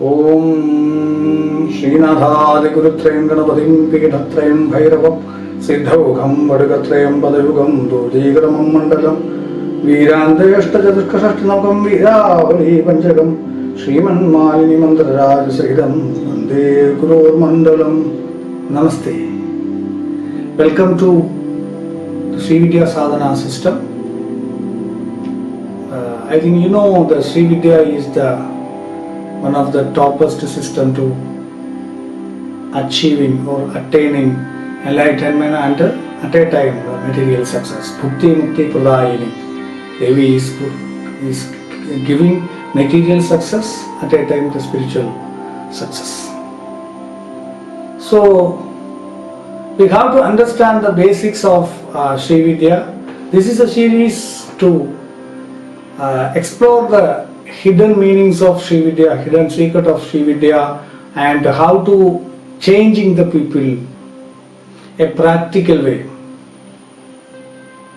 ओम श्रीनाथादिगुरुत्रयं गणपतिं पीठत्रयं भैरवं सिद्धौघं वडगत्रयं पदयुगं दूतीकरमं मण्डलं वीरान्तेष्टचतुष्कषष्टिनवकं वीरावली पञ्चकं श्रीमन्मालिनी मन्त्रराजसहितं वन्दे गुरोर्मण्डलं. Namaste. Welcome to the Sri Vidya Sadhana system. I think you know the Sri Vidya is the one of the topest system to achieving or attaining enlightenment and at a time material success. Bhukti Mukti Pradayini. Devi is giving material success, at a time the spiritual success. So we have to understand the basics of Sri Vidya. This is a series to explore the hidden meanings of Sri Vidya, hidden secret of Sri Vidya, and how to changing the people a practical way.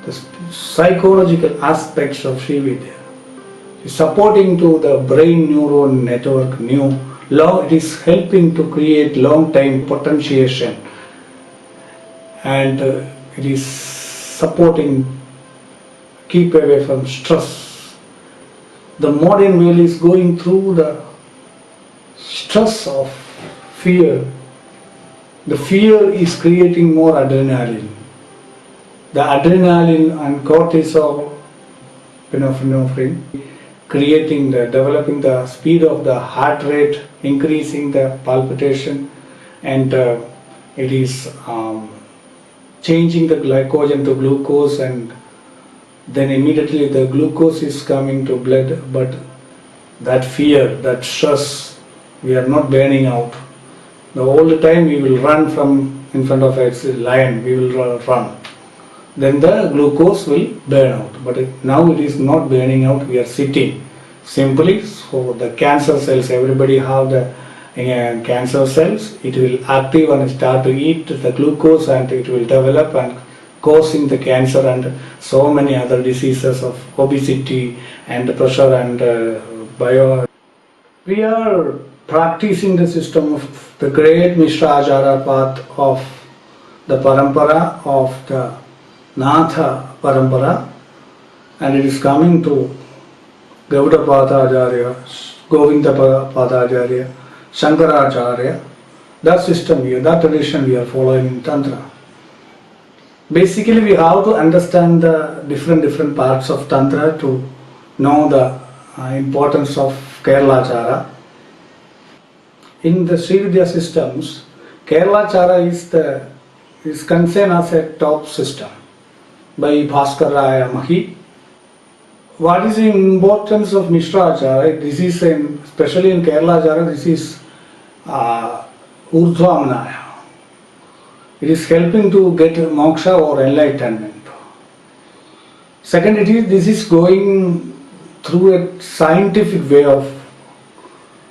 The psychological aspects of Sri Vidya is supporting to the brain neuron network. It is helping to create long-time potentiation, and it is supporting keep away from stress. The modern world is going through the stress of fear. The fear is creating more adrenaline. The adrenaline and cortisol epinephrine developing the speed of the heart rate, increasing the palpitation, and it is changing the glycogen to glucose, and then immediately the glucose is coming to blood. But that fear, that stress, we are not burning out. The whole time we will run from in front of a lion, we will run. Then the glucose will burn out. But now it is not burning out, we are sitting. Simply, so the cancer cells, everybody have the cancer cells, it will active and start to eat the glucose, and it will develop and causing the cancer and so many other diseases of obesity and pressure and bio. We are practicing the system of the great Mishra Acharya path of the parampara of the Natha parampara, and it is coming to Gauda Padacharya, Govinda Padacharya, Shankaracharya. That system here, that tradition we are following in Tantra. Basically, we have to understand the different parts of Tantra to know the importance of Keralachara. In the Sri Vidya systems, Keralachara is concerned as a top system by Bhaskar Raya Mahi. What is the importance of Mishra Acharya? This is especially in Keralachara, this is Urdhvamanaya. It is helping to get moksha or enlightenment. Second, this is going through a scientific way of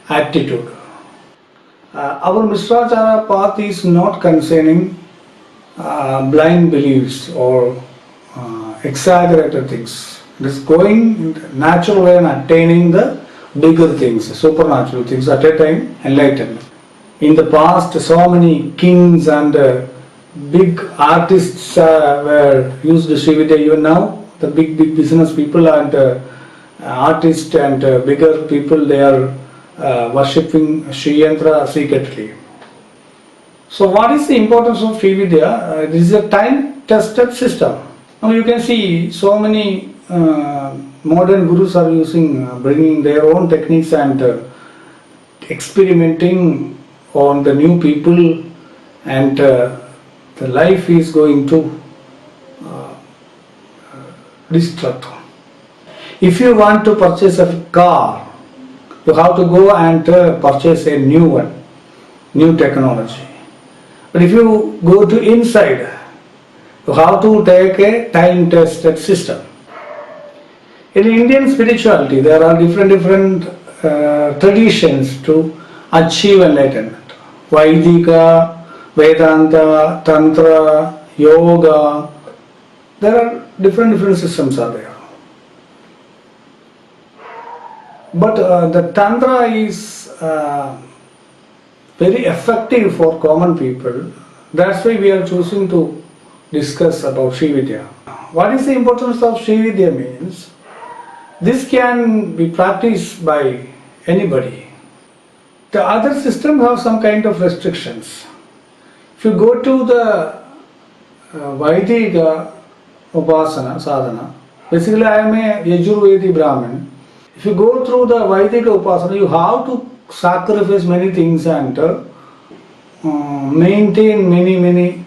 attitude. Our Mishra path is not concerning blind beliefs or exaggerated things. It is going in the natural way and attaining the bigger things, supernatural things, at a time enlightenment. In the past, so many kings and big artists were used Sri Vidya. Even now, the big business people and artists and bigger people, they are worshipping Sri Yantra secretly. So what is the importance of Sri Vidya? This is a time-tested system. Now you can see so many modern gurus are bringing their own techniques and experimenting on the new people, and the life is going to destruct. If you want to purchase a car, you have to go and purchase a new one, new technology. But if you go to inside, you have to take a time-tested system. In Indian spirituality, there are different traditions to achieve enlightenment. Vaidika, Vedanta, Tantra, Yoga. There are different systems are there. But the Tantra is very effective for common people. That's why we are choosing to discuss about Sri Vidya. What is the importance of Sri Vidya means? This can be practiced by anybody. The other system have some kind of restrictions. If you go to the Vaidika Upasana, Sadhana, basically I am a Yajurvedi Brahmin. If you go through the Vaidika Upasana, you have to sacrifice many things and maintain many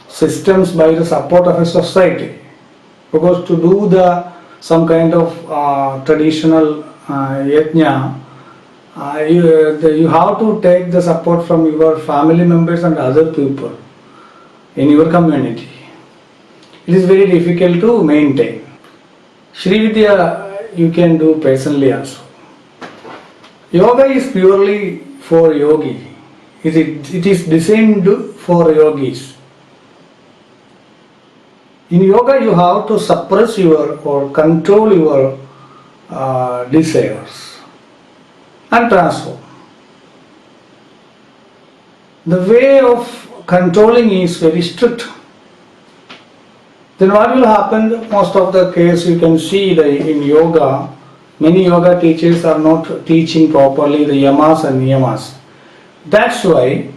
systems by the support of a society. Because to do some kind of traditional yajna, you have to take the support from your family members and other people in your community. It is very difficult to maintain. Sri Vidya you can do personally also. Yoga is purely for yogi. It is designed for yogis. In yoga you have to suppress or control your desires and transform. The way of controlling is very strict. Then what will happen? Most of the case you can see in yoga, many yoga teachers are not teaching properly the yamas and niyamas. That's why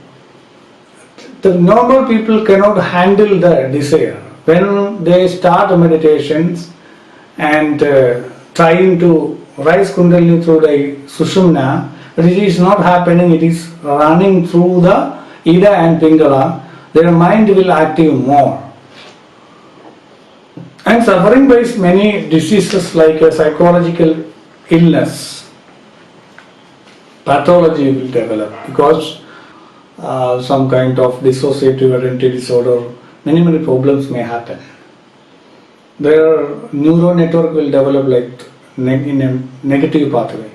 the normal people cannot handle the desire. When they start meditations and trying to rise Kundalini through the Sushumna, but it is not happening, it is running through the Ida and Pingala, their mind will active more. And suffering by many diseases like a psychological illness, pathology will develop because some kind of dissociative identity disorder, many problems may happen. Their neural network will develop like in a negative pathway.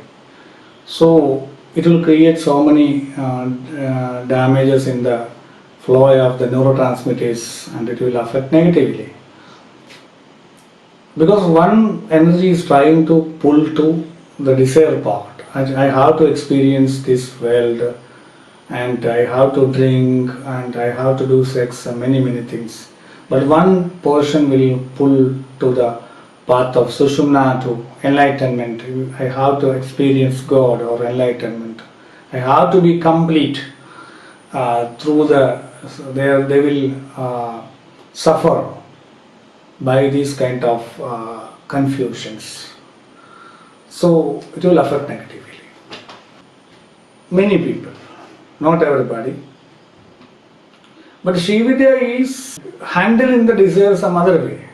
So it will create so many damages in the flow of the neurotransmitters and it will affect negatively. Because one energy is trying to pull to the desire part. I have to experience this world and I have to drink and I have to do sex and many things. But one portion will pull to the path of Sushumna to enlightenment. I have to experience God or enlightenment. I have to be complete through they will suffer by these kind of confusions. So it will affect negatively. Many people, not everybody. But Sri Vidya is handling the desire some other way.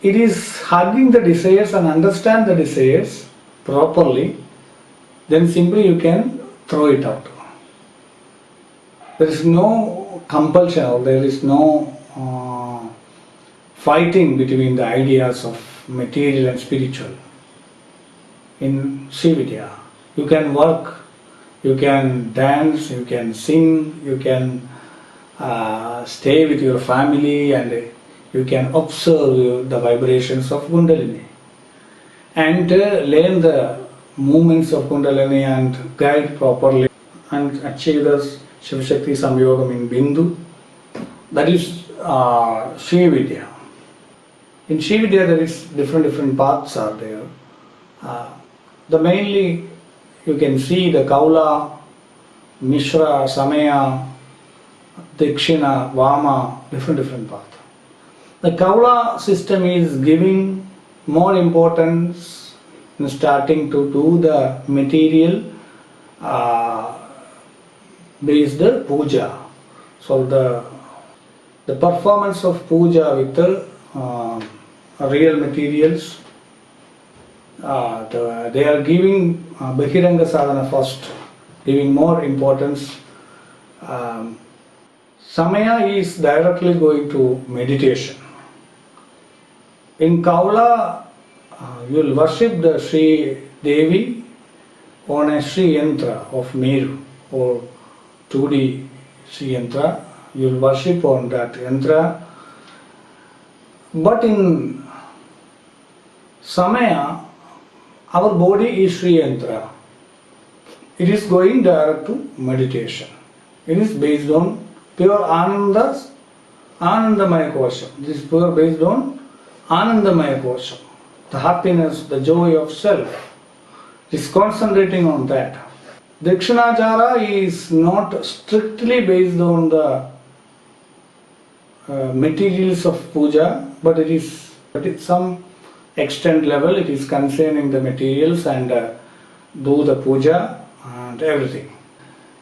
It is hugging the desires and understand the desires properly, then simply you can throw it out. There is no compulsion or there is no fighting between the ideas of material and spiritual. In Sri Vidya, you can work, you can dance, you can sing, you can stay with your family and you can observe the vibrations of Kundalini and learn the movements of Kundalini and guide properly and achieve the Shiva Shakti Samyogam in Bindu. That is Sri Vidya. In Sri Vidya there is different paths are there. The mainly you can see the Kaula, Mishra, Samaya, Dakshina, Vama, different paths. The Kaula system is giving more importance in starting to do the material based puja. So the performance of puja with the real materials, they are giving Bahiranga Sadhana first, giving more importance. Samaya is directly going to meditation. In Kaula, you will worship the Sri Devi on a Sri Yantra of Meru or 2D Sri Yantra. You will worship on that Yantra. But in Samaya, our body is Sri Yantra. It is going direct to meditation. It is based on pure Anandamaya Kosham. This is pure based on Anandamaya Kosham. The happiness, the joy of self. It is concentrating on that. Dakshinachara is not strictly based on the materials of puja, but it is at some extent level it is concerning the materials and do the puja and everything.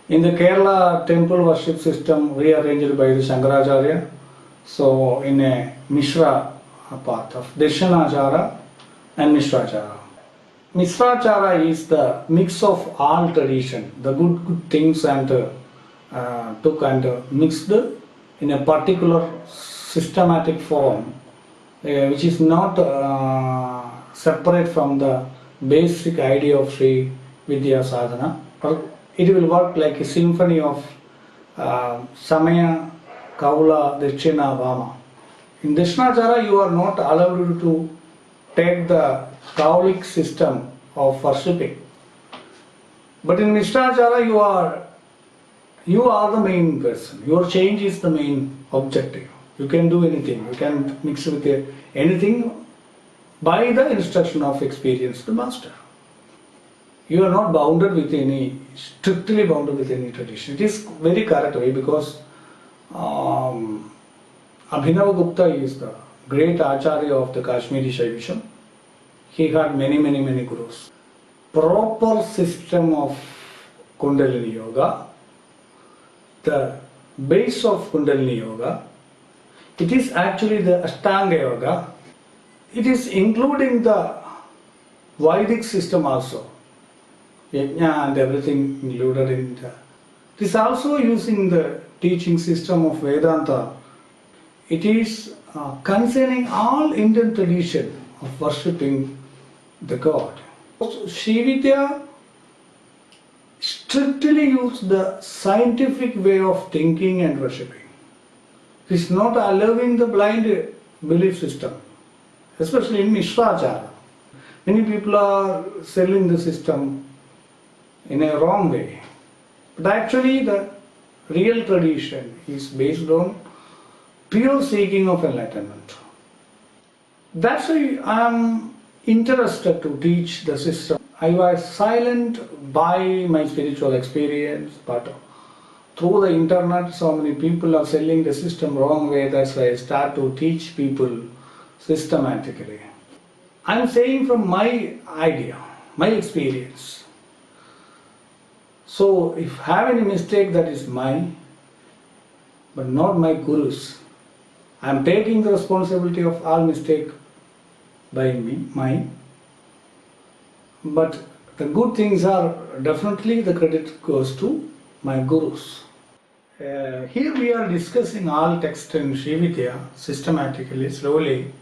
In the Kerala temple worship system rearranged by the Shankaracharya, so in a Mishra path of Dakshinachara and Mishrachara. Mishrachara is the mix of all tradition, the good things and took and mixed in a particular systematic form, which is not separate from the basic idea of Sri Vidya Sadhana. It will work like a symphony of Samaya, Kaula, Dakshina, Vama. In Dakshinachara you are not allowed to take the Kaulic system of worshipping. But in Mishrachara you are the main person. Your change is the main objective. You can do anything. You can mix with anything by the instruction of experienced master. You are not strictly bounded with any tradition. It is very correct way because Abhinava Gupta is the great Acharya of the Kashmiri Shaivism. He had many gurus. Proper system of Kundalini Yoga, the base of Kundalini Yoga, it is actually the Ashtanga Yoga. It is including the Vedic system also. Yajna and everything included in that. It is also using the teaching system of Vedanta. It is concerning all Indian tradition of worshipping the God. Srividya strictly used the scientific way of thinking and worshipping. It is not allowing the blind belief system, especially in Mishrachara. Many people are selling the system in a wrong way. But actually the real tradition is based on pure seeking of enlightenment. That's why I am interested to teach the system. I was silent by my spiritual experience, but through the internet so many people are selling the system wrong way. That's why I start to teach people systematically. I am saying from my idea, my experience. So if I have any mistake, that is mine, but not my gurus. I am taking the responsibility of all mistake by mine. But the good things are definitely the credit goes to my gurus. Here we are discussing all text in Srividya systematically, slowly.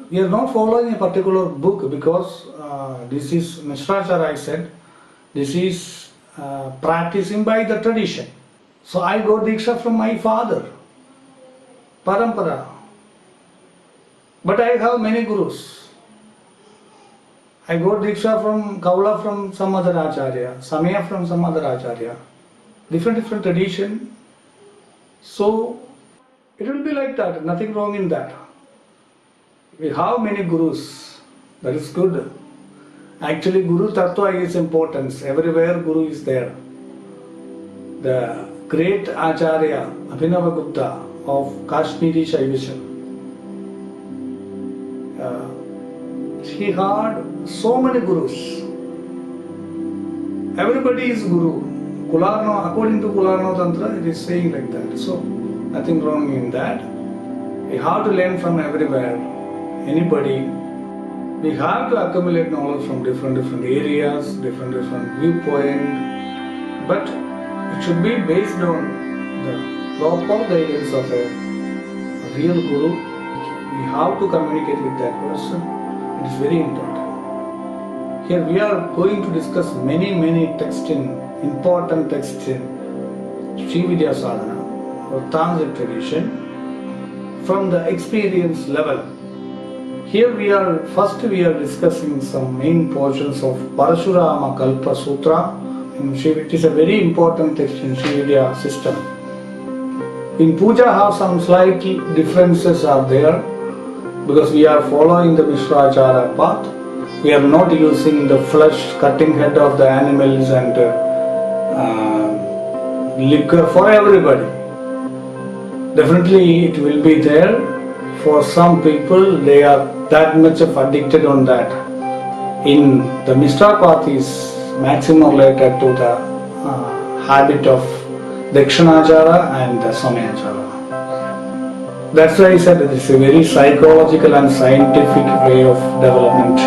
We are not following a particular book because this is Mishrachara, I said, this is practicing by the tradition. So I got Diksha from my father, Parampara. But I have many gurus. I got Diksha from Kaula from some other Acharya, Samaya from some other Acharya. Different tradition. So it will be like that, nothing wrong in that. We have many gurus, that is good. Actually Guru Tattva is important, everywhere Guru is there. The great Acharya Abhinava Gupta of Kashmiri Shaivism, he had so many gurus. Everybody is Guru. Kularno, according to Kularno Tantra, it is saying like that. So, nothing wrong in that. We have to learn from everywhere. Anybody. We have to accumulate knowledge from different areas, different viewpoint. But it should be based on the proper guidance of a real Guru. We have to communicate with that person. It is very important. Here we are going to discuss many texts important texts in Srividya Sadhana or Tantric tradition from the experience level. Here we are discussing some main portions of Parashurama Kalpa Sutra. It is a very important text in Srividya system. In puja, how some slight differences are there because we are following the Vishrachara path. We are not using the flesh, cutting head of the animals and liquor for everybody. Definitely it will be there. For some people, they are that much of addicted on that. In the Mishra path is maximum related to the habit of Dakshinachara and the Samayachara. That's why I said it is a very psychological and scientific way of development.